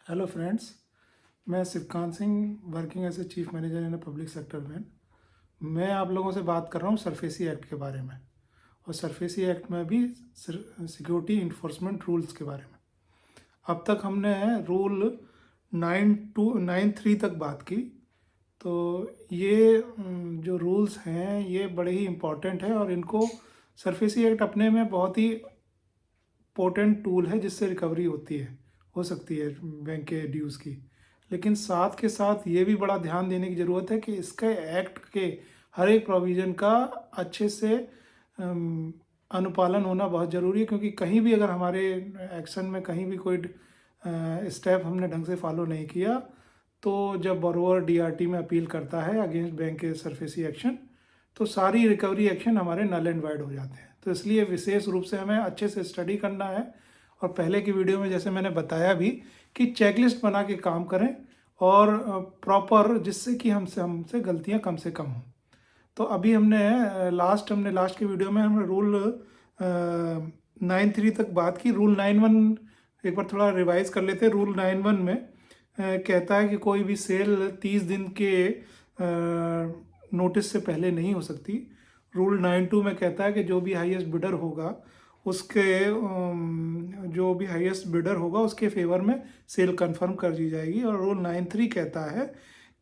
Hello friends, मैं Shivkant Singh, working as a chief manager in a public sector bank. मैं आप लोगों से बात कर रहा हूँ सरफेसी एक्ट के बारे में, और सरफेसी एक्ट में भी सिक्योरिटी इन्फोर्समेंट रूल्स के बारे में। अब तक हमने रूल 9(2) 9(3) तक बात की। तो ये जो रूल्स हैं ये बड़े ही इम्पोर्टेंट हैं, और इनको सरफेसी एक्ट अपने में बहुत ही पोटेंट टूल है जिससे रिकवरी हो सकती है बैंक के ड्यूज़ की। लेकिन साथ के साथ ये भी बड़ा ध्यान देने की ज़रूरत है कि इसके एक्ट के हर एक प्रोविज़न का अच्छे से अनुपालन होना बहुत ज़रूरी है, क्योंकि कहीं भी अगर हमारे एक्शन में कहीं भी कोई स्टेप हमने ढंग से फॉलो नहीं किया, तो जब बोरोवर डीआरटी में अपील करता है अगेंस्ट बैंक के सरफेसी एक्शन, तो सारी रिकवरी एक्शन हमारे नल एंड वाइड हो जाते हैं। तो इसलिए विशेष रूप से हमें अच्छे से स्टडी करना है, और पहले की वीडियो में जैसे मैंने बताया भी कि चेकलिस्ट बना के काम करें और प्रॉपर, जिससे कि हमसे गलतियां कम से कम हों। तो अभी हमने लास्ट की वीडियो में हमने रूल 9(3) तक बात की। रूल 9(1) एक बार थोड़ा रिवाइज कर लेते हैं। रूल 9(1) में कहता है कि कोई भी सेल 30 दिन के नोटिस से पहले नहीं हो सकती। रूल 9(2) में कहता है कि जो भी हाईएस्ट बिडर होगा उसके फेवर में सेल कंफर्म कर दी जाएगी। और रूल 9(3) कहता है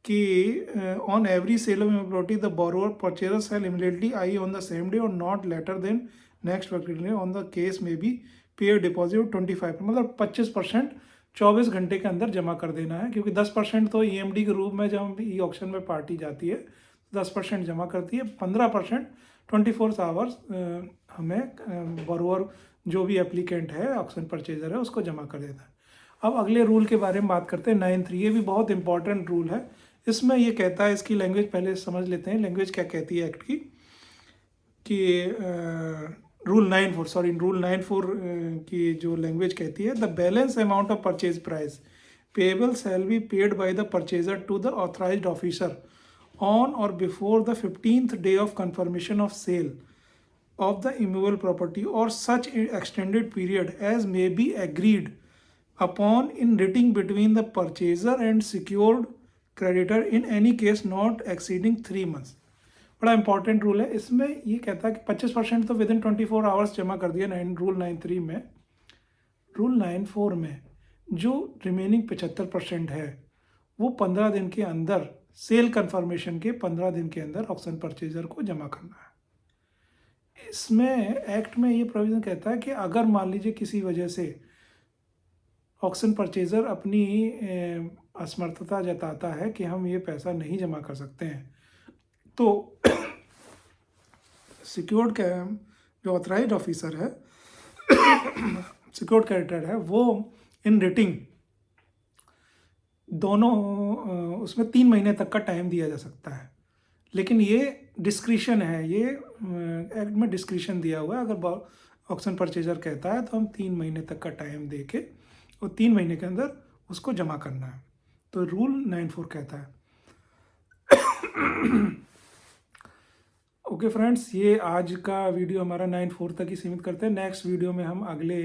कि on every sale of property the borrower purchaser shall immediately I on the same day और not later than next working day on the case में बी पे डिपॉजिट 25%, मतलब 25% 24 घंटे के अंदर जमा कर देना है। क्योंकि 10% तो ईएमडी के रूप में जब हम ई ऑक्शन में पार्टी जाती है 10% जमा करती है, 15% 24 आवर्स हमें बोरोवर जो भी एप्लीकेंट है, ऑक्शन परचेजर है, उसको जमा कर देना है। अब अगले रूल के बारे में बात करते हैं 9(3). ये भी बहुत इंपॉर्टेंट रूल है। इसमें ये कहता है, इसकी लैंग्वेज पहले समझ लेते हैं, लैंग्वेज क्या कहती है एक्ट की। कि रूल 9(4) की जो लैंग्वेज कहती है, the balance amount of purchase price payable shall be paid by the purchaser to the authorised officer on or before the 15th day of confirmation of sale of the immovable property or such extended period as may be agreed upon in writing between the purchaser and secured creditor in any case not exceeding 3 months। बड़ा important rule है। इसमें ये कहता है कि 25% तो with in 24 hours जमा कर दिया रूल 9(3) में। रूल 9(4) में जो रिमेनिंग 75% है वो 15 दिन के अंदर, सेल कंफर्मेशन के 15 दिन के अंदर ऑक्शन परचेजर को जमा करना है। इसमें एक्ट में ये प्रोविजन कहता है कि अगर मान लीजिए किसी वजह से ऑक्शन परचेजर अपनी असमर्थता जताता है कि हम ये पैसा नहीं जमा कर सकते हैं, तो सिक्योर्ड का जो ऑथराइज्ड ऑफिसर है, सिक्योर्ड क्रेडिटर है, वो इन रिटिंग दोनों उसमें 3 महीने तक का टाइम दिया जा सकता है। लेकिन ये डिस्क्रिशन है, ये एक्ट में डिस्क्रिशन दिया हुआ है। अगर ऑक्शन परचेजर कहता है तो हम 3 महीने तक का टाइम दे के और 3 महीने के अंदर उसको जमा करना है। तो रूल 9(4) कहता है। ओके फ्रेंड्स, ये आज का वीडियो हमारा 9(4) तक ही सीमित करते हैं। नेक्स्ट वीडियो में हम अगले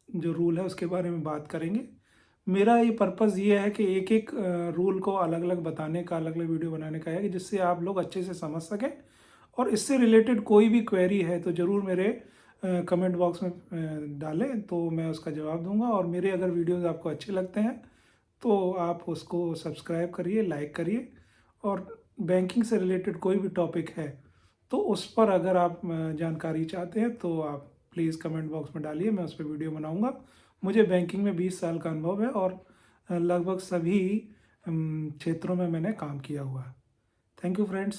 जो रूल है उसके बारे में बात करेंगे। मेरा ये पर्पज़ ये है कि एक एक रूल को अलग अलग बताने का, अलग अलग वीडियो बनाने का है, कि जिससे आप लोग अच्छे से समझ सकें। और इससे रिलेटेड कोई भी क्वेरी है तो ज़रूर मेरे कमेंट बॉक्स में डालें, तो मैं उसका जवाब दूंगा। और मेरे अगर वीडियोस आपको अच्छे लगते हैं तो आप उसको सब्सक्राइब करिए, लाइक करिए। और बैंकिंग से रिलेटेड कोई भी टॉपिक है तो उस पर अगर आप जानकारी चाहते हैं तो आप प्लीज़ कमेंट बॉक्स में डालिए, मैं उस पर वीडियो बनाऊंगा। मुझे बैंकिंग में 20 साल का अनुभव है और लगभग सभी क्षेत्रों में मैंने काम किया हुआ है। Thank you friends.